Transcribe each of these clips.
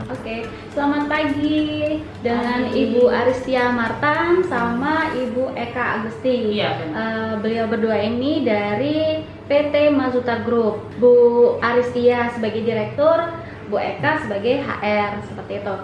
Oke, selamat pagi dengan Ibu Aristia Martan sama Ibu Eka Agusti. Iya, benar. Beliau berdua ini dari PT Mazuta Group. Bu Aristia sebagai direktur, Bu Eka sebagai HR, seperti itu.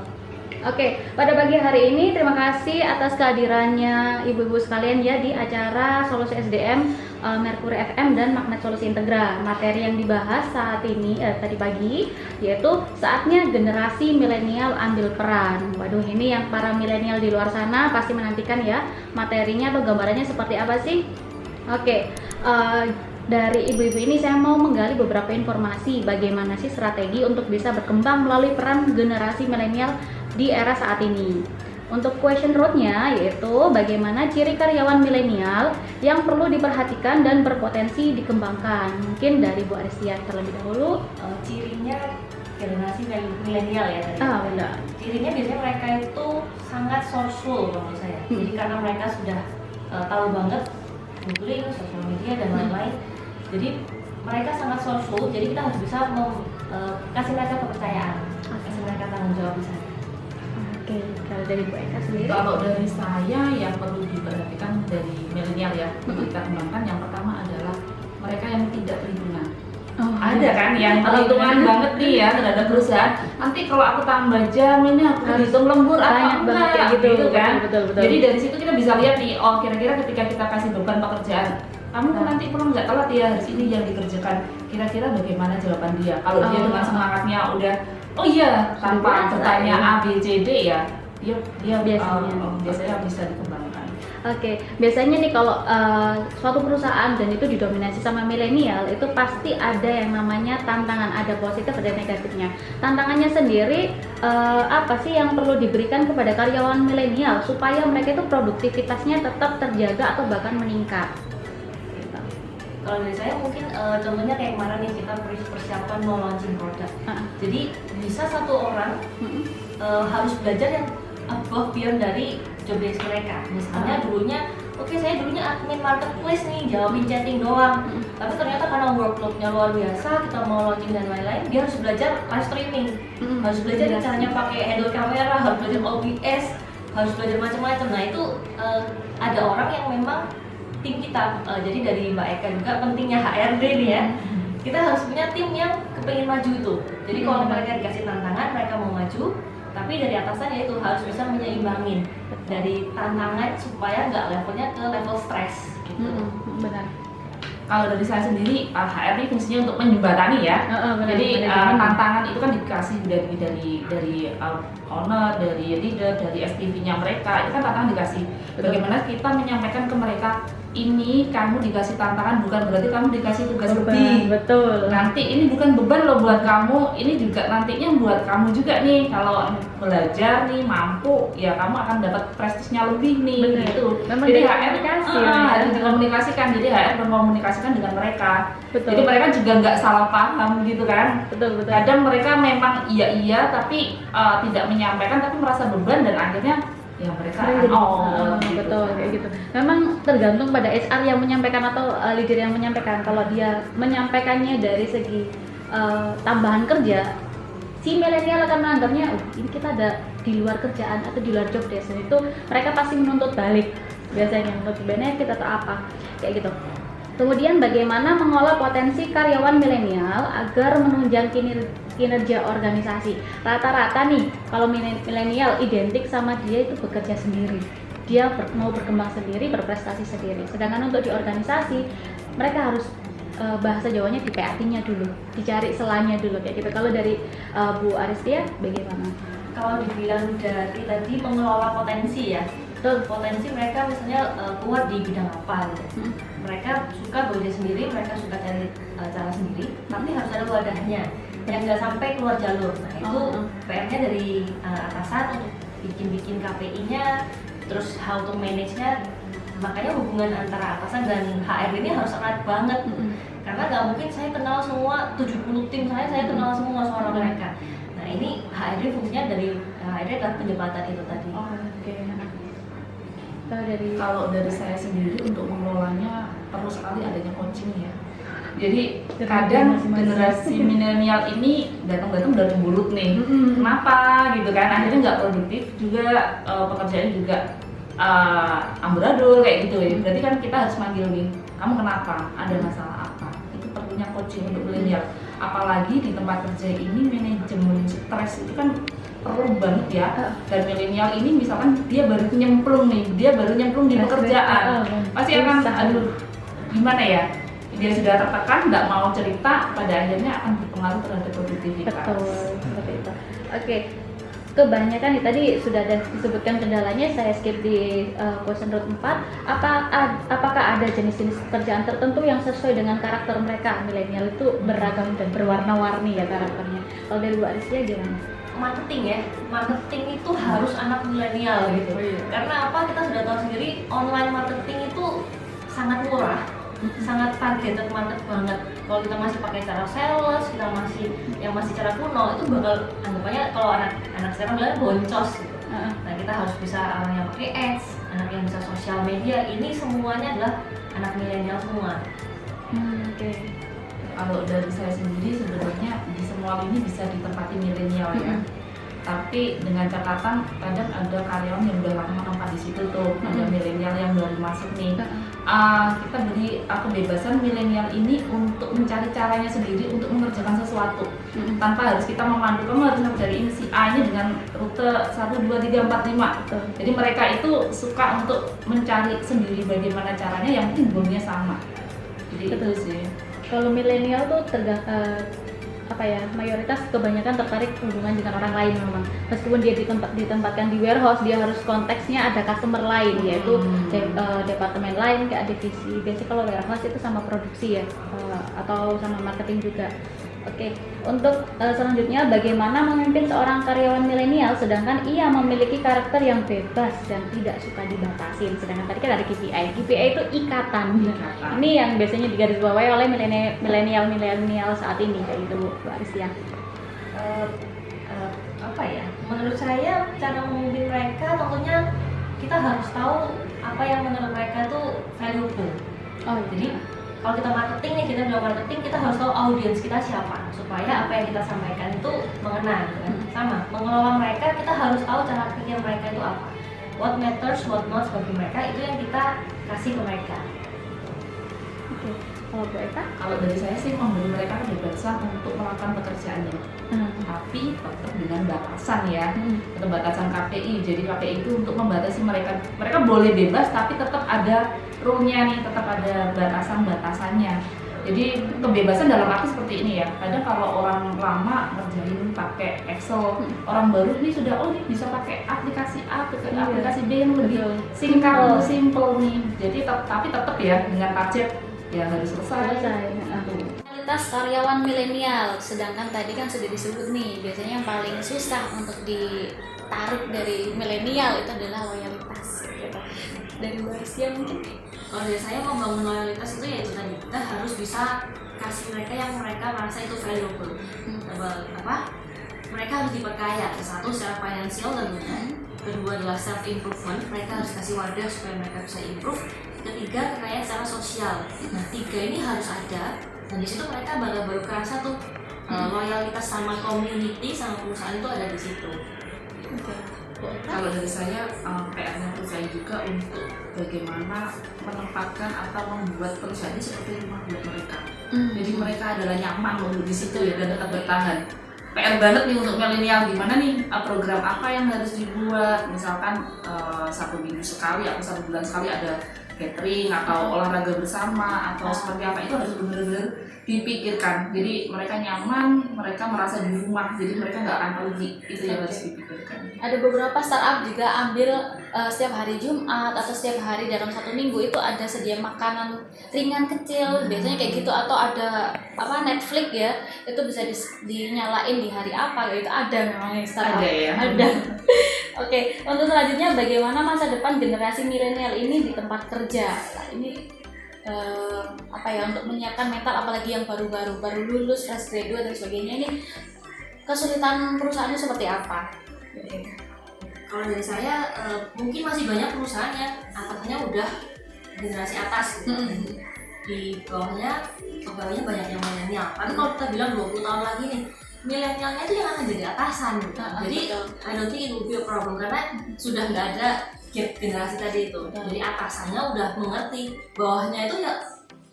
Oke, pada pagi hari ini terima kasih atas kehadirannya ibu-ibu sekalian ya di acara Solusi SDM Mercury FM dan Magnet Solusi Integra. Materi yang dibahas saat ini tadi pagi yaitu saatnya generasi milenial ambil peran. Waduh, ini yang para milenial di luar sana pasti menantikan ya materinya atau gambarannya seperti apa sih? Oke, dari ibu-ibu ini saya mau menggali beberapa informasi bagaimana sih strategi untuk bisa berkembang melalui peran generasi milenial di era saat ini. Untuk question roadnya yaitu bagaimana ciri karyawan milenial yang perlu diperhatikan dan berpotensi dikembangkan. Mungkin dari Bu Aristia terlebih dahulu. Cirinya generasi milenial ya tadi. Benar. Cirinya biasanya mereka itu sangat social menurut saya. Jadi karena mereka sudah tahu banget Googling, sosial media dan lain-lain. Jadi mereka sangat social. Jadi kita harus bisa kasih mereka kepercayaan, kasih mereka tanggung jawab di sana. Oke, kalau dari Bu Eka sendiri? Kalau dari saya yang perlu diperhatikan dari milenial ya, kita kembangkan yang pertama adalah mereka yang tidak perhitungan. Ada kan yang perhitungan banget nih ya terhadap perusahaan. Nanti kalau aku tambah jam ini aku hitung lembur apa enggak gitu kan. Betul. Jadi dari situ kita bisa lihat nih, oh kira-kira ketika kita kasih beban pekerjaan, kamu nanti pulang nggak telat ya hari ini yang dikerjakan. Kira-kira bagaimana jawaban dia? Kalau dia dengan semangatnya udah oh iya, tanpa bertanya A, B, C, D ya, dia biasanya bisa dikembangkan. Oke, biasanya nih kalau suatu perusahaan dan itu didominasi sama milenial itu pasti ada yang namanya tantangan, ada positif ada negatifnya. Tantangannya sendiri apa sih yang perlu diberikan kepada karyawan milenial supaya mereka itu produktivitasnya tetap terjaga atau bahkan meningkat? Kalau dari saya mungkin contohnya kayak kemarin nih kita persiapan mau launching produk. Jadi bisa satu orang harus belajar yang above beyond dari job desk mereka. Misalnya dulunya, saya dulunya admin marketplace nih, jawabin chatting doang. Tapi ternyata karena workload-nya luar biasa, kita mau launching dan lain-lain, dia harus belajar live streaming, harus belajar caranya pakai handle kamera, harus belajar OBS, harus belajar macam-macam. Nah itu ada orang yang memang tim kita, jadi dari Mbak Eka juga pentingnya HRD nih ya. Kita harus punya tim yang kepengen maju itu. Jadi kalau mereka dikasih tantangan, mereka mau maju, tapi dari atasannya itu harus bisa menyeimbangin dari tantangan supaya nggak levelnya ke level stres. Gitu. Benar. Kalau dari saya sendiri, HRD fungsinya untuk menjembatani ya. Jadi tantangan itu kan dikasih dari owner, dari leader, dari SPV-nya mereka. Itu kan tantangan dikasih. Bagaimana kita menyampaikan ke mereka, ini kamu dikasih tantangan bukan berarti kamu dikasih tugas lebih. Betul. Nanti ini bukan beban loh buat kamu, ini juga nantinya buat kamu juga nih. Kalau belajar nih mampu, ya kamu akan dapat prestisnya lebih nih. Bener. Gitu. Memang Jadi dikomunikasi, harus dikomunikasikan. Jadi HR berkomunikasikan dengan mereka. Betul. Jadi mereka juga nggak salah paham gitu kan. Betul. Kadang mereka memang iya tapi tidak menyampaikan tapi merasa beban dan akhirnya ya mereka gitu. Betul kayak gitu. Memang tergantung pada HR yang menyampaikan atau leader yang menyampaikan. Kalau dia menyampaikannya dari segi tambahan kerja, si milenial akan menganggapnya ini kita ada di luar kerjaan atau di luar job desk, itu mereka pasti menuntut balik biasanya untuk benefit atau apa kayak gitu. Kemudian bagaimana mengolah potensi karyawan milenial agar menunjang kinerja organisasi. Rata-rata nih kalau milenial identik sama dia itu bekerja sendiri, dia mau berkembang sendiri, berprestasi sendiri. Sedangkan untuk di organisasi mereka harus bahasa Jawanya di PAT-nya dulu, dicari selanya dulu kayak gitu. Kalau dari Bu Aristia bagaimana? Kalau dibilang dari tadi mengelola potensi ya, potensi mereka misalnya kuat di bidang apa gitu. Mereka suka bekerja sendiri, mereka suka cari cara sendiri, tapi harus ada wadahnya yang nggak sampai keluar jalur. Nah itu PR-nya dari atasan untuk bikin KPI-nya, terus how to manage-nya. Makanya hubungan antara atasan dan HR ini harus erat banget. Karena nggak mungkin saya kenal semua 70 tim saya kenal semua suara mereka. Nah ini HRD fungsinya dari HRD adalah penjembatan itu tadi. Kalau dari saya sendiri untuk mengelolanya perlu sekali adanya coaching ya. Jadi kadang generasi milenial ini datang-datang udah bulut nih. Kenapa gitu kan? Akhirnya nggak produktif juga, pekerjaan juga amburadul kayak gitu ya. Berarti kan kita harus manggil nih, kamu kenapa? Ada masalah apa? Itu perlunya coaching untuk milenial. Apalagi di tempat kerja ini manajemen stres itu kan perlu banget ya. Dan milenial ini misalkan dia baru nyemplung di pekerjaan, pasti akan aduh gimana ya, dia sudah tertekan, nggak mau cerita, pada akhirnya akan berpengaruh terhadap produktivitas. Betul, seperti itu. Oke, kebanyakan nih tadi sudah ada disebutkan kendalanya, saya skip di question root 4. Apakah ada jenis-jenis pekerjaan tertentu yang sesuai dengan karakter mereka? Milenial itu beragam dan berwarna-warni ya karakternya. Kalau dari Bu Aristia gimana? Marketing itu harus anak milenial gitu. Karena apa? Kita sudah tahu sendiri online marketing itu sangat murah, sangat targeted market banget. Kalau kita masih pakai cara sales, kita masih cara kuno, itu bakal anggapannya kalau anak sekarang bilang boncos gitu. Nah, kita harus bisa yang pakai ads, anak yang bisa sosial media, ini semuanya adalah anak milenial semua. Oke. Kalau dari saya sendiri sebenarnya di semua ini bisa ditempati milenial ya. Tapi dengan catatan kadang ada karyawan yang udah lama menempati di situ tuh, ada milenial yang baru masuk nih. Kita beri kebebasan milenial ini untuk mencari caranya sendiri untuk mengerjakan sesuatu tanpa harus kita memandu, kamu harus ngerjain si A-nya dengan rute 1, 2, 3, 4, 5. Jadi mereka itu suka untuk mencari sendiri bagaimana caranya, yang penting goalnya sama. Jadi itu sih. Kalau milenial tuh mayoritas kebanyakan tertarik hubungan dengan orang lain memang. Meskipun dia ditempatkan di warehouse, dia harus konteksnya ada customer lain, yaitu departemen lain, kayak divisi. Biasanya kalau warehouse itu sama produksi ya, atau sama marketing juga. Oke, untuk selanjutnya bagaimana memimpin seorang karyawan milenial sedangkan ia memiliki karakter yang bebas dan tidak suka dibatasin. Sedangkan tadi kan ada KPI. KPI itu ikatan. Ini yang biasanya digarisbawahi oleh milenial saat ini, kayak gitu Bu Aristia. Menurut saya cara memimpin mereka tentunya kita harus tahu apa yang menurut mereka itu valuable. Jadi kalau kita marketing nih, kita bilang marketing, kita harus tahu audiens kita siapa supaya apa yang kita sampaikan itu mengena gitu kan. Sama, mengelola mereka kita harus tahu cara pikir mereka itu apa, what matters, what not bagi mereka, itu yang kita kasih ke mereka. Oke. Kalau Bu Eka? Kalau dari saya sih memberi mereka kebebasan untuk melakukan pekerjaannya, tapi tetap dengan batasan ya, tetap batasan KPI. Jadi KPI itu untuk membatasi mereka boleh bebas, tapi tetap ada rule-nya nih, tetap ada batasannya. Jadi kebebasan dalam arti seperti ini ya. Kadang kalau orang lama ngerjain pakai Excel, orang baru ini sudah ini bisa pakai aplikasi A ke aplikasi B yang lebih singkat, simple nih. Jadi tapi tetap ya dengan target ya harus selesai. Kualitas karyawan milenial, sedangkan tadi kan sudah disebut nih, biasanya yang paling susah untuk ditarik dari milenial itu adalah loyalitas gitu. Dari Bu Aristia mungkin? Kalau dari saya membangun loyalitas itu ya itu tadi, kita harus bisa kasih mereka yang mereka merasa itu valuable. Mereka harus diperkaya, satu secara finansial tentunya, kedua adalah self improvement, mereka harus kasih wadah supaya mereka bisa improve, ketiga kekayaan secara sosial. Nah, tiga ini harus ada, dan di situ mereka baru kerasa tuh loyalitas sama community sama perusahaan itu ada di situ. Kalau dari saya PR-nya perusahaan juga untuk bagaimana menempatkan atau membuat perusahaan ini seperti rumah buat mereka. Jadi mereka adalah nyaman loh di situ ya dan tetap bertahan. PR banget nih untuk milenial, gimana nih program apa yang harus dibuat, misalkan 1 minggu sekali atau 1 bulan sekali ada catering atau olahraga bersama atau seperti apa, itu harus benar-benar dipikirkan. Jadi mereka nyaman, mereka merasa di rumah, jadi mereka nggak akan pergi, itu yang harus dipikirkan. Ada beberapa startup juga ambil setiap hari Jumat atau setiap hari dalam 1 minggu itu ada sedia makanan ringan kecil, biasanya kayak gitu, atau ada Netflix ya, itu bisa dinyalain di hari apa gitu, ada memang startup. Ada ya? Ada. Oke, untuk selanjutnya bagaimana masa depan generasi milenial ini di tempat kerja? Nah, ini untuk menyiapkan mental, apalagi yang baru lulus, fresh graduate dan sebagainya, ini kesulitan perusahaannya seperti apa? Kalau dari saya mungkin masih banyak perusahaan yang angkatannya udah generasi atas gitu. di bawahnya banyak yang milenial. Tapi kalau kita bilang 20 tahun lagi nih, milenialnya itu yang akan jadi atasan gitu. Jadi I don't think it will be a problem karena sudah nggak ada gap generasi tadi itu. Jadi atasannya udah mengerti, bawahnya itu ya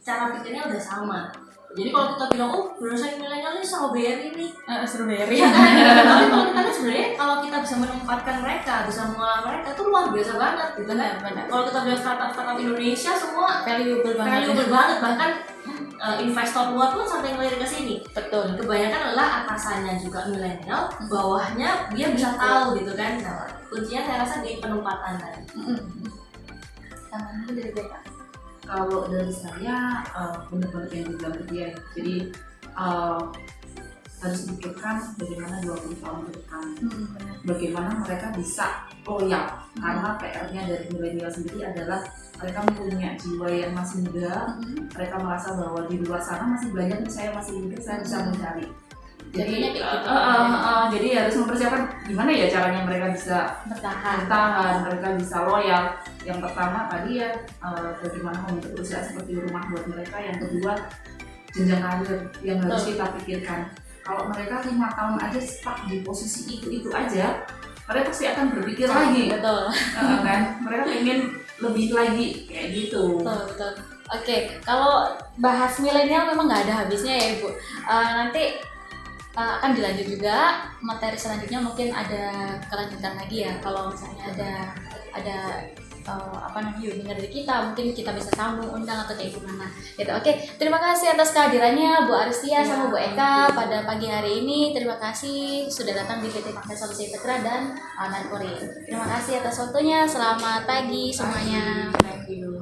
cara pikirnya udah sama. Jadi kalau kita bilang, oh generasi milenial ini strawberry nih, Strawberry. tapi kalau kita lihat sebenarnya kalau kita bisa menempatkan mereka, bisa mengolah mereka itu luar biasa banget gitu kan. Kalau kita bilang startup Indonesia semua Valuable banget, bahkan investor luar pun sampai ngelirik ke sini. Betul. Kebanyakan adalah atasannya juga milenial, bawahnya dia bisa tahu gitu kan. Nah, kuncinya saya rasa di penempatan tadi. Tambahan dari Beka. Kalau dari saya benar banget yang dibilang dia. Jadi harus dipikirkan bagaimana 20 tahun ke depan, bagaimana mereka bisa loyal. Karena PR-nya dari milenial sendiri adalah mereka mempunyai jiwa yang masih muda, mereka merasa bahwa di luar sana masih banyak nih, saya masih muda, saya bisa mencari. Jadi jadi harus mempersiapkan gimana ya caranya mereka bisa bertahan, mereka bisa loyal. Yang pertama tadi ya bagaimana membentuk perusahaan seperti rumah buat mereka. Yang kedua jenjang karir yang harus kita pikirkan. Kalau mereka 5 tahun aja stuck di posisi itu aja, mereka pasti akan berpikir lagi. Betul. Kan mereka ingin lebih lagi kayak gitu. Betul. Oke, kalau bahas milenial memang nggak ada habisnya ya Ibu. Nanti akan dilanjut juga materi selanjutnya, mungkin ada kelanjutan lagi ya. Kalau misalnya ada webinar dari kita, mungkin kita bisa sambung undang atau kayak gimana gitu. Oke, terima kasih atas kehadirannya Bu Aristia sama Bu Eka pada pagi hari ini. Terima kasih sudah datang di PT Pakai Solusi Petra dan Narkori. Terima kasih atas waktunya. Selamat pagi semuanya. Thank you.